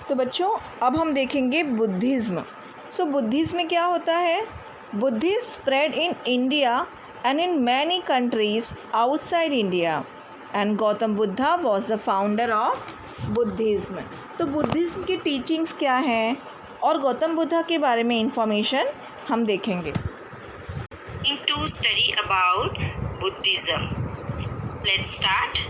तो बच्चों अब हम देखेंगे बुद्धिज़्म। सो बुद्धिज़्म क्या होता है? Buddhism spread in India and in many countries outside India and Gautam Buddha was the founder of Buddhism। तो बुद्धिज़्म की टीचिंग्स क्या हैं और गौतम बुद्धा के बारे में इंफॉर्मेशन हम देखेंगे। To study about Buddhism. Let's start.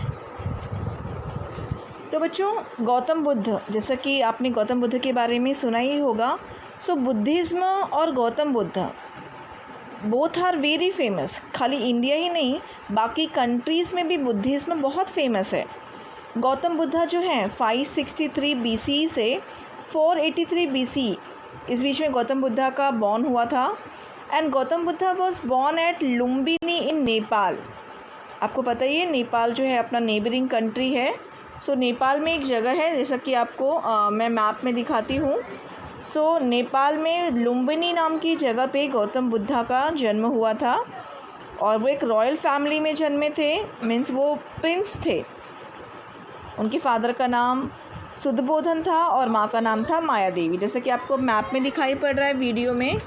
तो बच्चों गौतम बुद्ध, जैसा कि आपने गौतम बुद्ध के बारे में सुना ही होगा। सो बुद्धिज़्म और Gautam Buddh both are very famous. खाली इंडिया ही नहीं, बाकी कंट्रीज़ में भी बुद्धिज़्म बहुत फेमस है। गौतम बुद्धा जो हैं 563 BC से 483 BC, इस बीच में गौतम बुद्धा का बॉर्न हुआ था। And Gautam Buddha was born at Lumbini in Nepal. आपको पता ही है नेपाल जो है अपना नेबरिंग कंट्री है। सो नेपाल में एक जगह है, जैसा कि आपको मैं मैप में दिखाती हूँ। सो नेपाल में लुम्बिनी नाम की जगह पे गौतम बुद्धा का जन्म हुआ था और वो एक रॉयल फैमिली में जन्मे थे। मीन्स वो प्रिंस थे। उनके फादर का नाम सुद्धबोधन था और माँ का नाम था माया देवी, जैसा कि आपको मैप में दिखाई पड़ रहा है वीडियो में।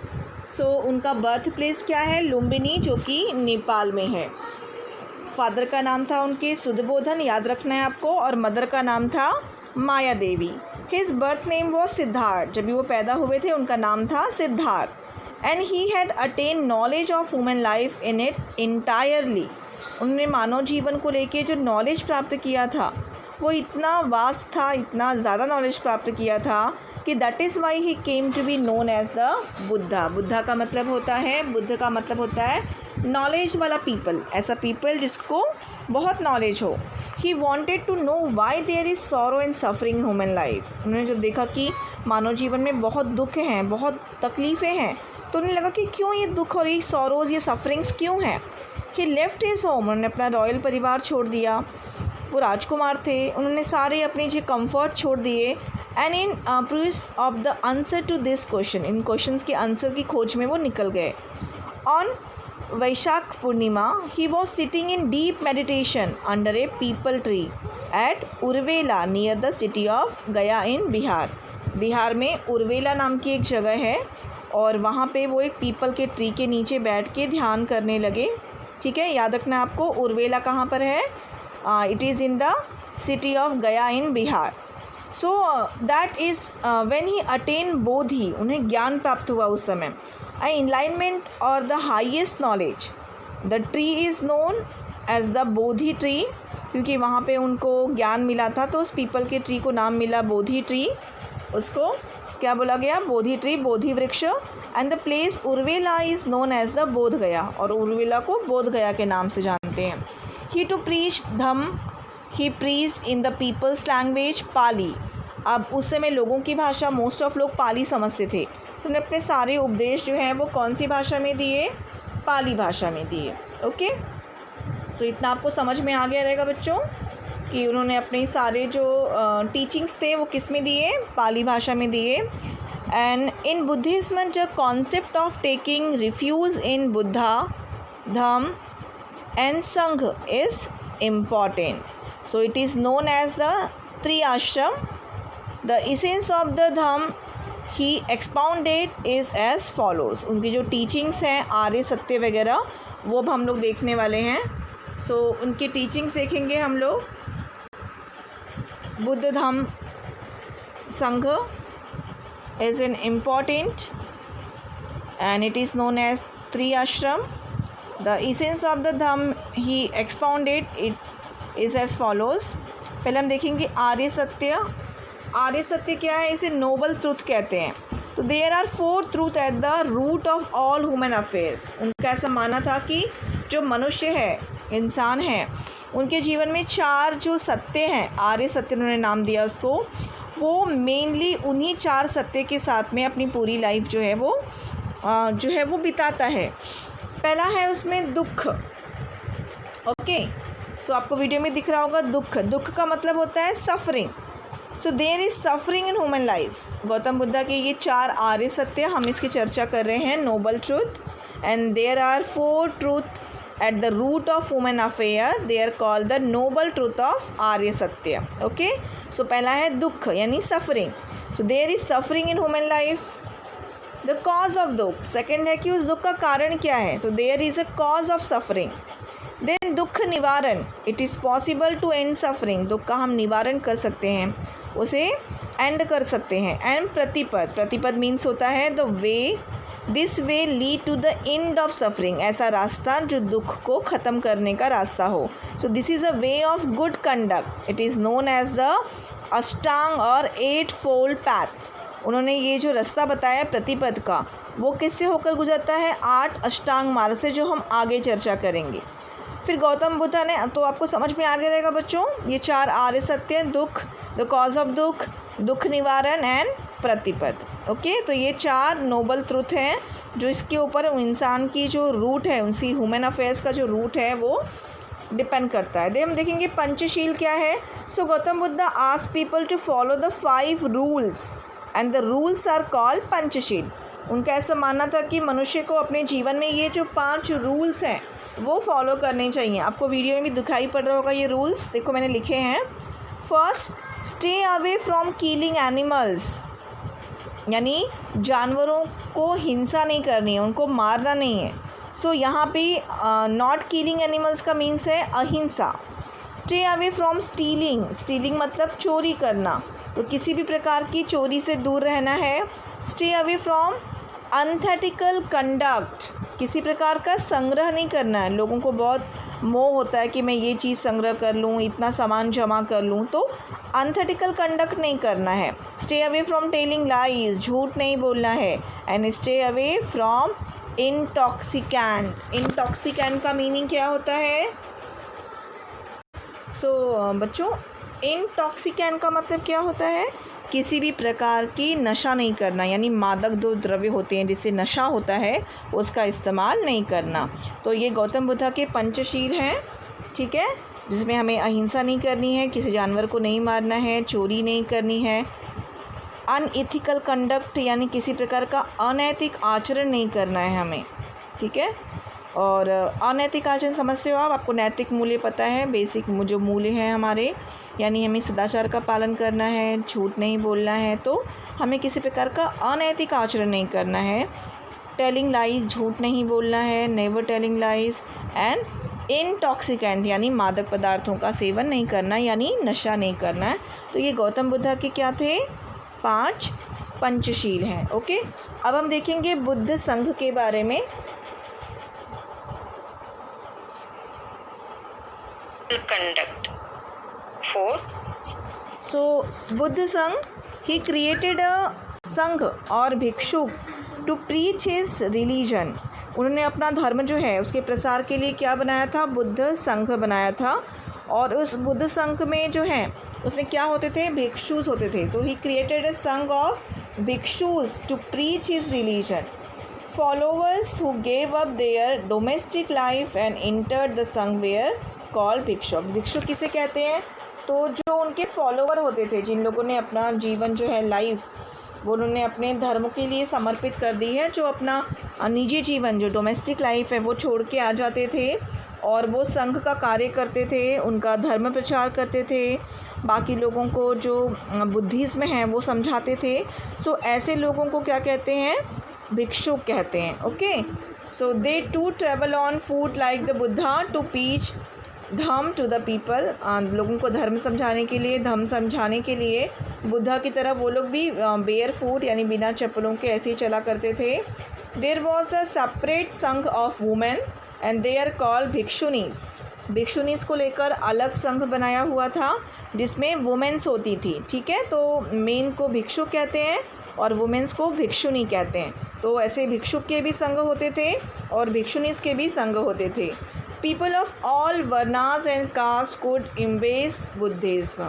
सो उनका बर्थ प्लेस क्या है? लुम्बिनी, जो कि नेपाल में है। फादर का नाम था उनके सुद्धबोधन, याद रखना है आपको, और मदर का नाम था Maya Devi. His birth name was Siddhartha. जब भी वो पैदा हुए थे उनका नाम था Siddhartha. And he had attain knowledge of human life in its entirely. उन्होंने मानव जीवन को लेके जो नॉलेज प्राप्त किया था वो इतना वास्ट था, इतना ज़्यादा नॉलेज प्राप्त किया था कि that is why he came to be known as the Buddha. Buddha का मतलब होता है, बुद्ध का मतलब होता है नॉलेज वाला पीपल, ऐसा पीपल जिसको बहुत नॉलेज हो। He wanted to know why there is sorrow and suffering in human life. उन्होंने जब देखा कि मानव जीवन में बहुत दुख हैं, बहुत तकलीफ़ें हैं, तो उन्हें लगा कि क्यों ये दुख और ये सॉरोज़, ये सफरिंग्स क्यों हैं। ही लेफ्ट हिज होम। उन्होंने अपना रॉयल परिवार छोड़ दिया। वो राजकुमार थे, उन्होंने सारे अपने जो कंफर्ट छोड़ दिए। And in pursuit of the answer to this question, इन क्वेश्चंस के आंसर की खोज में वो निकल गए। On Vaishakh Purnima he was sitting in deep meditation under a peepal tree at Uruvela near the city of Gaya in Bihar. Bihar में उर्वेला नाम की एक जगह है और वहाँ पे वो एक पीपल के ट्री के नीचे बैठ के ध्यान करने लगे। ठीक है, याद रखना आपको उर्वेला कहाँ पर है। It is in the city of Gaya in Bihar. So that is when he attain bodhi, उन्हें ज्ञान प्राप्त हुआ उस समय। Enlightenment or the highest knowledge. The tree is known as the bodhi tree, क्योंकि वहाँ पे उनको ज्ञान मिला था तो उस पीपल के ट्री को नाम मिला बोधि ट्री। उसको क्या बोला गया? बोधि ट्री, बोधि वृक्ष। And the place Uruvela is known as the Bodh Gaya, और उर्वेला को बोध गया के नाम से जानते हैं। He to preach dhamma, he preached in the people's language Pali. अब उस समय लोगों की भाषा, मोस्ट ऑफ लोग पाली समझते थे, तो उन्होंने अपने सारे उपदेश जो हैं वो कौन सी भाषा में दिए? पाली भाषा में दिए। ओके, तो इतना आपको समझ में आ गया रहेगा बच्चों कि उन्होंने अपने सारे जो टीचिंग्स थे वो किस में दिए? पाली भाषा में दिए। And in Buddhism the concept of taking refuge in Buddha Dhamma and Sangh is important. So it is known as the Triashram. The essence of the Dhamm he expounded is as follows. उनकी जो teachings हैं आर्य सत्य वगैरह वो अब हम लोग देखने वाले हैं। सो उनकी टीचिंग्स देखेंगे हम लोग। बुद्ध धम्म संघ is an important and it is known as Triashram. The essence of the Dhamm he expounded it is as follows. पहले हम देखेंगे आर्य सत्य। आर्य सत्य क्या है? इसे नोबल ट्रूथ कहते हैं। तो there are 4 truth at the root of all human affairs. उनका ऐसा मानना था कि जो मनुष्य है, इंसान है, उनके जीवन में 4 जो सत्य हैं, आर्य सत्य उन्होंने नाम दिया उसको, वो मेनली उन्हीं 4 सत्य के साथ में अपनी पूरी लाइफ जो है वो बिताता है। पहला है उसमें दुख। ओके, सो आपको वीडियो में दिख रहा होगा दुख। दुख का मतलब होता है suffering. So there is suffering in human life. Gautam Buddha के ये 4 आर्य सत्य हम इसकी चर्चा कर रहे हैं, noble truth. And there are 4 truth at the root of human affair, they are called the noble truth of आर्य सत्य. Okay, so पहला है दुख यानी suffering. So there is suffering in human life. The cause of दुख. Second है कि उस दुख का कारण क्या है. So there is a cause of suffering. Then दुख निवारण. It is possible to end suffering. दुख का हम निवारण कर सकते हैं, उसे एंड कर सकते हैं. एंड प्रतिपद. प्रतिपद मीन्स होता है the way. This way lead to the end of suffering. ऐसा रास्ता जो दुख को ख़त्म करने का रास्ता हो. So this is a way of good conduct. It is known as the ashtang और 8 फोल्ड पैथ. उन्होंने ये जो रास्ता बताया प्रतिपद का, वो किससे होकर गुजरता है? 8 अष्टांग मार्ग से, जो हम आगे चर्चा करेंगे. फिर गौतम बुद्ध ने, तो आपको समझ में आ गया रहेगा बच्चों, ये 4 आर्य सत्य, दुख, द कॉज ऑफ दुख, दुख निवारण एंड प्रतिपद. ओके, तो ये 4 नोबल ट्रुथ हैं जो इसके ऊपर इंसान की जो रूट है, उनसी ह्यूमन अफेयर्स का जो रूट है वो डिपेंड करता है. दे हम देखेंगे पंचशील क्या है. So Gautam Buddha ask people to follow the 5 rules and the rules are called Panchsheel. उनका ऐसा मानना था कि मनुष्य को अपने जीवन में ये जो 5 रूल्स हैं वो फॉलो करने चाहिए. आपको वीडियो में भी दिखाई पड़ रहा होगा ये रूल्स. देखो मैंने लिखे हैं. First, stay away from killing animals, यानी जानवरों को हिंसा नहीं करनी है, उनको मारना नहीं है. सो यहाँ पे नॉट किलिंग एनिमल्स का मीन्स है अहिंसा. Stay away from stealing. Stealing मतलब चोरी करना, तो किसी भी प्रकार की चोरी से दूर रहना है. Stay away from unethical conduct. किसी प्रकार का संग्रह नहीं करना है. लोगों को बहुत मोह होता है कि मैं ये चीज़ संग्रह कर लूँ, इतना सामान जमा कर लूँ, तो अनएथिकल कंडक्ट नहीं करना है. Stay away from telling lies. झूठ नहीं बोलना है. And stay away from intoxicant. Intoxicant का मीनिंग क्या होता है? बच्चों, इंटॉक्सिकेंट का मतलब क्या होता है? किसी भी प्रकार की नशा नहीं करना, यानी मादक जो द्रव्य होते हैं जिससे नशा होता है उसका इस्तेमाल नहीं करना. तो ये गौतम बुद्ध के पंचशील हैं, ठीक है, जिसमें हमें अहिंसा नहीं करनी है, किसी जानवर को नहीं मारना है, चोरी नहीं करनी है, अनएथिकल कंडक्ट यानी किसी प्रकार का अनैतिक आचरण नहीं करना है हमें, ठीक है. और अनैतिक आचरण समझते हो आप, आपको नैतिक मूल्य पता है, बेसिक जो मूल्य हैं हमारे, यानी हमें सदाचार का पालन करना है, झूठ नहीं बोलना है, तो हमें किसी प्रकार का अनैतिक आचरण नहीं करना है. टेलिंग लाइज, झूठ नहीं बोलना है, never telling lies. And intoxicant यानी मादक पदार्थों का सेवन नहीं करना, यानी नशा नहीं करना है. तो ये गौतम बुद्ध के क्या थे? 5 पंचशील हैं. ओके, अब हम देखेंगे बुद्ध संघ के बारे में. Conduct. Fourth, बुद्ध संघ, ही क्रिएटेड अ संघ और भिक्षु टू प्रीच हिज रिलीजन. उन्होंने अपना धर्म जो है उसके प्रसार के लिए क्या बनाया था? बुद्ध संघ बनाया था. और उस बुद्ध संघ में जो है उसमें क्या होते थे? भिक्षुस होते थे. तो ही created a sangh of bhikshus to preach his religion. Followers who gave up their domestic life and entered the sangh were called bhikshu. भिक्षु किसे कहते हैं? तो जो उनके फॉलोवर होते थे, जिन लोगों ने अपना जीवन जो है लाइफ वो उन्होंने अपने धर्म के लिए समर्पित कर दी है, जो अपना निजी जीवन जो डोमेस्टिक लाइफ है वो छोड़ के आ जाते थे और वो संघ का कार्य करते थे, उनका धर्म प्रचार करते थे, बाकी लोगों को जो बुद्धिज़्म है वो समझाते थे. तो ऐसे लोगों को क्या कहते हैं? भिक्षुक कहते हैं. Okay, so they to travel on foot like the Buddha to teach dharma to the people. लोगों को धर्म समझाने के लिए, धर्म समझाने के लिए बुद्धा की तरह वो लोग भी बेयर फूट यानी बिना चप्पलों के ऐसे ही चला करते थे. There was a separate sangha of women and they are called bhikkhunis. Bhikkhunis को लेकर अलग संघ बनाया हुआ था जिसमें वुमेन्स होती थी, ठीक है. तो मेन को भिक्षु कहते हैं और वुमेन्स को भिक्षुनी कहते हैं. तो ऐसे भिक्षुक के भी संघ होते थे और भिक्षुनीस के भी संघ होते थे. People of all varnas and caste could embrace Buddhism.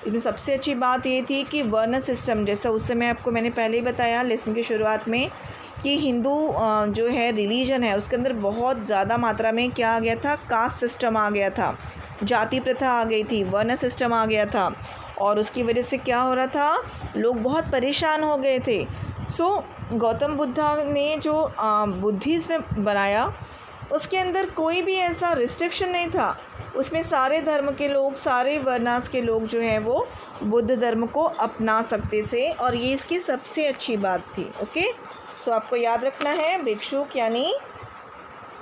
इसमें सबसे अच्छी बात ये थी कि वर्ण सिस्टम, जैसा उस समय आपको मैंने पहले ही बताया लेसन की शुरुआत में, कि हिंदू जो है रिलीजन है उसके अंदर बहुत ज़्यादा मात्रा में क्या आ गया था? कास्ट सिस्टम आ गया था, जाति प्रथा आ गई थी, वर्ण सिस्टम आ गया था. और उसकी वजह से क्या हो रहा था? लोग बहुत परेशान हो गए थे. सो गौतम बुद्ध ने जो बुद्धिज़्म बनाया उसके अंदर कोई भी ऐसा रिस्ट्रिक्शन नहीं था, उसमें सारे धर्म के लोग, सारे वर्णास के लोग जो हैं वो बुद्ध धर्म को अपना सकते थे, और ये इसकी सबसे अच्छी बात थी। ओके, सो आपको याद रखना है भिक्षुक यानी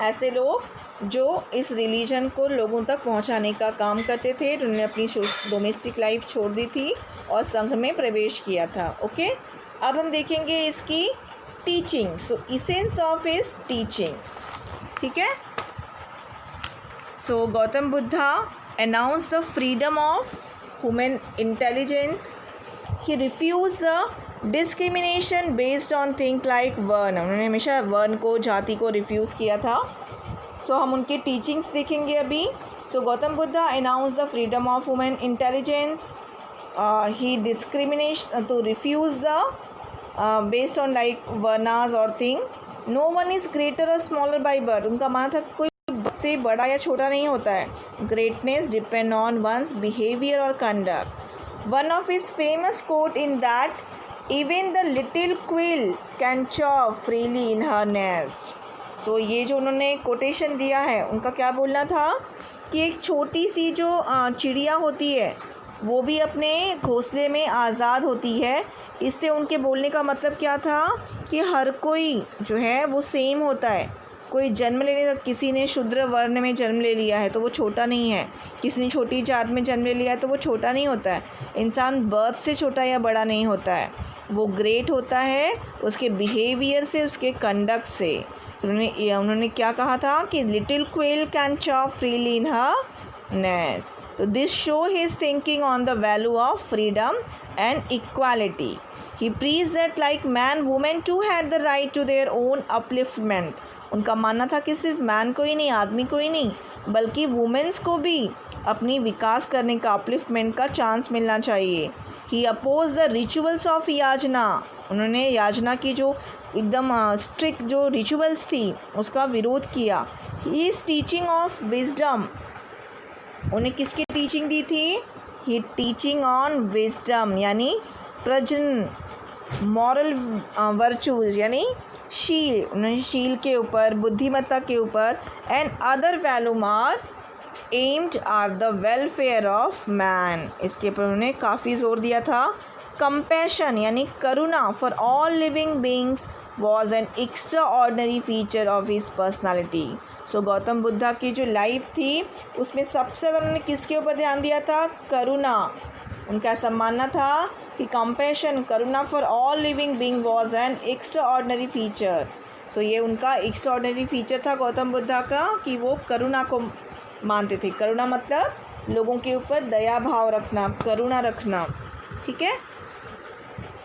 ऐसे लोग जो इस रिलीजन को लोगों तक पहुंचाने का काम करते थे, जिन्होंने अपनी डोमेस्टिक लाइफ छोड़ दी थी और संघ में प्रवेश किया था। ओके, अब हम देखेंगे इसकी teaching. So essence of his teachings, ठीक है। So Gautam Buddha announce the freedom of human intelligence. He refuse the discrimination based on thing like varna. उन्होंने हमेशा वर्ण को, जाति को रिफ्यूज़ किया था। सो हम उनके टीचिंग्स देखेंगे अभी। So Gautam Buddha announce the freedom of human intelligence. He discrimination to refuse the based on like varnas or thing. No one is greater or smaller by birth. उनका मानना था कोई से बड़ा या छोटा नहीं होता है। Greatness depend on one's behaviour or conduct. One of his famous quote in that even the little quail can chop freely in her nest. So ये जो उन्होंने कोटेशन दिया है, उनका क्या बोलना था कि एक छोटी सी जो चिड़िया होती है वो भी अपने घोंसले में आज़ाद होती है। इससे उनके बोलने का मतलब क्या था कि हर कोई जो है वो सेम होता है। कोई जन्म लेने तक, किसी ने शूद्र वर्ण में जन्म ले लिया है तो वो छोटा नहीं है, किसी ने छोटी जात में जन्म ले लिया है तो वो छोटा नहीं होता है। इंसान बर्थ से छोटा या बड़ा नहीं होता है, वो ग्रेट होता है उसके बिहेवियर से, उसके कंडक्ट से। तो उन्होंने क्या कहा था कि little quail can chop freely in her nest. तो this show his thinking on the value of freedom and equality. He preach that like man women too had the right to their own upliftment. उनका मानना था कि सिर्फ man को ही नहीं, आदमी को ही नहीं, बल्कि वुमेन्स को भी अपनी विकास करने का, अपलिफ्टमेंट का चांस मिलना चाहिए। ही अपोज द रिचुअल्स ऑफ याजना। उन्होंने याजना की जो एकदम स्ट्रिक्ट जो रिचुअल्स थी उसका विरोध किया। He is teaching of wisdom. उन्हें किसकी टीचिंग दी थी? ही टीचिंग ऑन विजडम यानी प्रजन, मॉरल वर्चूज़ यानी शील। उन्होंने शील के ऊपर, बुद्धिमत्ता के ऊपर and other value are aimed are the welfare of man. इसके ऊपर उन्होंने काफ़ी ज़ोर दिया था। कंपैशन यानी करुणा for all living beings was an extraordinary feature of his personality. So Gautam Buddha की जो लाइफ थी उसमें सबसे ज़्यादा उन्होंने किसके ऊपर ध्यान दिया था? करुणा। उनका ऐसा मानना था कि कंपैशन, करुणा for all living being was an extraordinary feature. So ये उनका एक्स्ट्रा ऑर्डनरी फीचर था गौतम बुद्धा का कि वो करुणा को मानते थे। करुणा मतलब लोगों के ऊपर दया भाव रखना, करुणा रखना, ठीक है।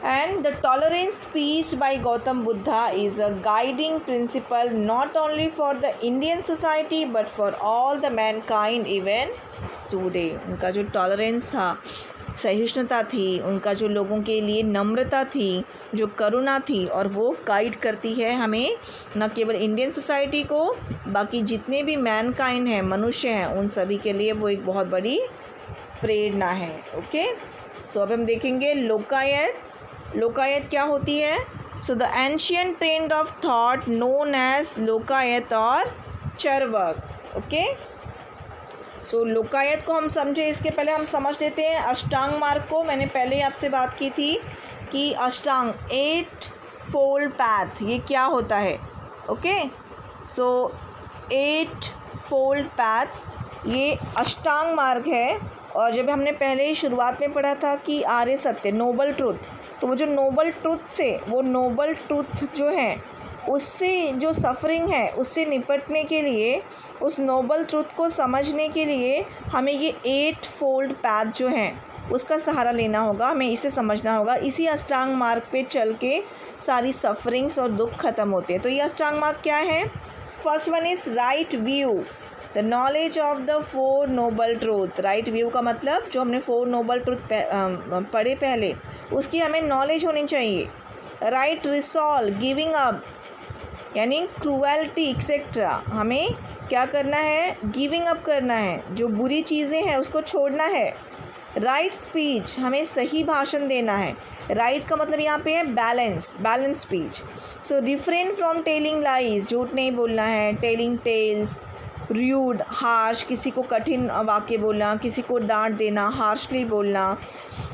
And the tolerance preached by Gautam Buddha is a guiding principle not only for the Indian society but for all the mankind even today. उनका जो टॉलरेंस था, सहिष्णुता थी, उनका जो लोगों के लिए नम्रता थी, जो करुणा थी, और वो गाइड करती है हमें न केवल इंडियन सोसाइटी को, बाकी जितने भी मैनकाइंड हैं, मनुष्य हैं, उन सभी के लिए वो एक बहुत बड़ी प्रेरणा है। ओके, सो अब हम देखेंगे लोकायत। लोकायत क्या होती है? So the ancient trend of thought known as Lokayata or Charvaka. Okay, सो लोकायत को हम समझे, इसके पहले हम समझ लेते हैं अष्टांग मार्ग को। मैंने पहले ही आपसे बात की थी कि अष्टांग 8 फोल्ड पैथ, ये क्या होता है? ओके, सो 8 फोल्ड पैथ ये अष्टांग मार्ग है। और जब हमने पहले ही शुरुआत में पढ़ा था कि आर्य सत्य, नोबल ट्रुथ, तो वो जो नोबल ट्रुथ से, वो नोबल ट्रुथ जो है उससे जो सफ़रिंग है उससे निपटने के लिए, उस नोबल ट्रुथ को समझने के लिए हमें ये 8 फोल्ड पैथ जो हैं उसका सहारा लेना होगा, हमें इसे समझना होगा। इसी अष्टांग मार्ग पे चल के सारी सफ़रिंग्स और दुख ख़त्म होते हैं। तो ये अष्टांग मार्ग क्या है? First one is right view, the knowledge of the 4 noble truth. Right view का मतलब जो हमने 4 नोबल ट्रूथ पढ़े पहले, उसकी हमें नॉलेज होनी चाहिए। राइट रिसॉल्व, गिविंग अप यानी क्रूएल्टी एक्सेट्रा, हमें क्या करना है? गिविंग अप करना है, जो बुरी चीज़ें हैं उसको छोड़ना है। राइट स्पीच, हमें सही भाषण देना है। राइट का मतलब यहाँ पे है balance speech. So refrain from telling lies, झूठ नहीं बोलना है। टेलिंग टेल्स, रूड, हार्श, किसी को कठिन वाक्य बोलना, किसी को डांट देना, हार्शली बोलना।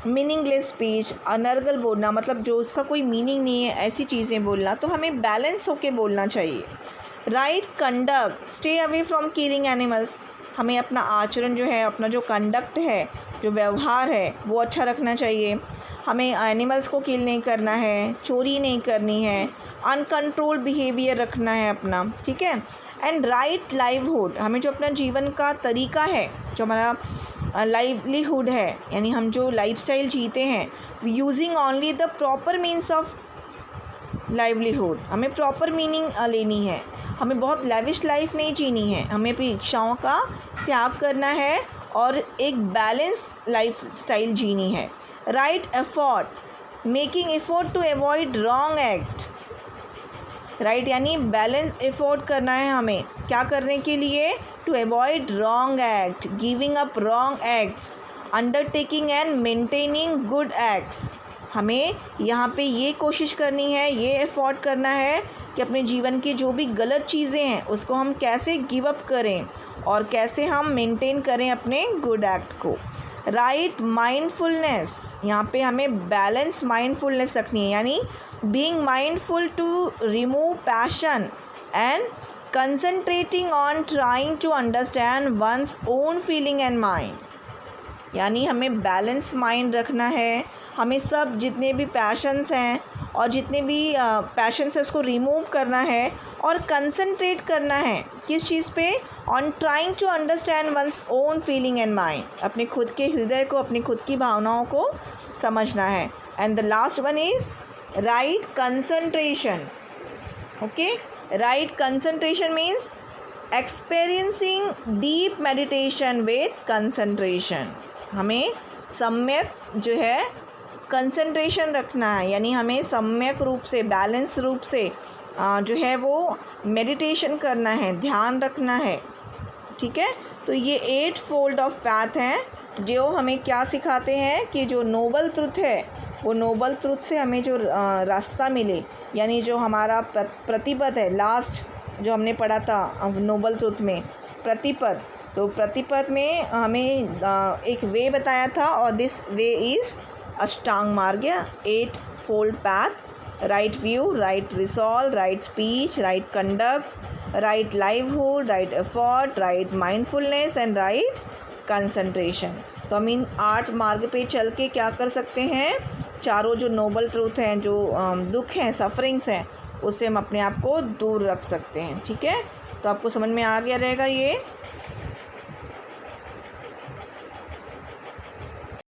मीनिंगलेस स्पीच, अनर्गल बोलना, मतलब जो उसका कोई मीनिंग नहीं है ऐसी चीज़ें बोलना। तो हमें बैलेंस होके बोलना चाहिए। Right conduct, stay away from killing animals, हमें अपना आचरण जो है, अपना जो कंडक्ट है, जो व्यवहार है वो अच्छा रखना चाहिए। हमें एनिमल्स को किल नहीं करना है, चोरी नहीं करनी है, अनकंट्रोल बिहेवियर रखना है अपना, ठीक है। एंड राइट लाइवहुड, हमें जो अपना जीवन का तरीका है, जो हमारा लाइवलीहुड है, यानी हम जो लाइफस्टाइल जीते हैं, using only the proper means of livelihood, हमें प्रॉपर मीनिंग लेनी है। हमें बहुत लेविश लाइफ नहीं जीनी है, हमें अपनी इच्छाओं का त्याग करना है और एक बैलेंस लाइफ स्टाइल जीनी है। Right effort, making effort to avoid wrong act, right यानी बैलेंस एफर्ट करना है हमें, क्या करने के लिए? To avoid wrong act, giving up wrong acts, undertaking and maintaining good acts. हमें यहाँ पे ये कोशिश करनी है, ये एफर्ट करना है कि अपने जीवन की जो भी गलत चीज़ें हैं उसको हम कैसे गिव अप करें और कैसे हम मेंटेन करें अपने गुड एक्ट को। राइट माइंडफुलनेस, यहाँ पे हमें बैलेंस माइंडफुलनेस रखनी है, यानी being mindful to remove passion and concentrating on trying to understand one's own feeling and mind, यानी हमें बैलेंस माइंड रखना है। हमें सब जितने भी पैशंस हैं और जितने भी पैशंस है उसको रिमूव करना है और कंसंट्रेट करना है किस चीज़ पे? On trying to understand one's own feeling and mind, अपने खुद के हृदय को, अपनी खुद की भावनाओं को समझना है। And the last one is right concentration. Okay, right concentration means experiencing deep meditation with concentration, हमें सम्यक जो है कंसंट्रेशन रखना है, यानी हमें सम्यक रूप से, बैलेंस रूप से जो है वो मेडिटेशन करना है, ध्यान रखना है, ठीक है। तो ये 8 फोल्ड ऑफ पैथ हैं जो हमें क्या सिखाते हैं कि जो नोबल ट्रुथ है वो नोबल ट्रुथ से हमें जो रास्ता मिले, यानी जो हमारा प्रतिपद है, लास्ट जो हमने पढ़ा था नोबल ट्रुथ में प्रतिपद, तो प्रतिपद में हमें एक वे बताया था और दिस वे इज़ अष्टांग मार्ग, 8 fold path. Right view, right resolve, right speech, right conduct, right livelihood, right effort, right mindfulness and right concentration. तो हम इन 8 मार्ग पे चल के क्या कर सकते हैं? चारों जो नोबल ट्रूथ हैं, जो दुख हैं, सफरिंग्स हैं, उससे हम अपने आप को दूर रख सकते हैं, ठीक है। तो आपको समझ में आ गया रहेगा ये।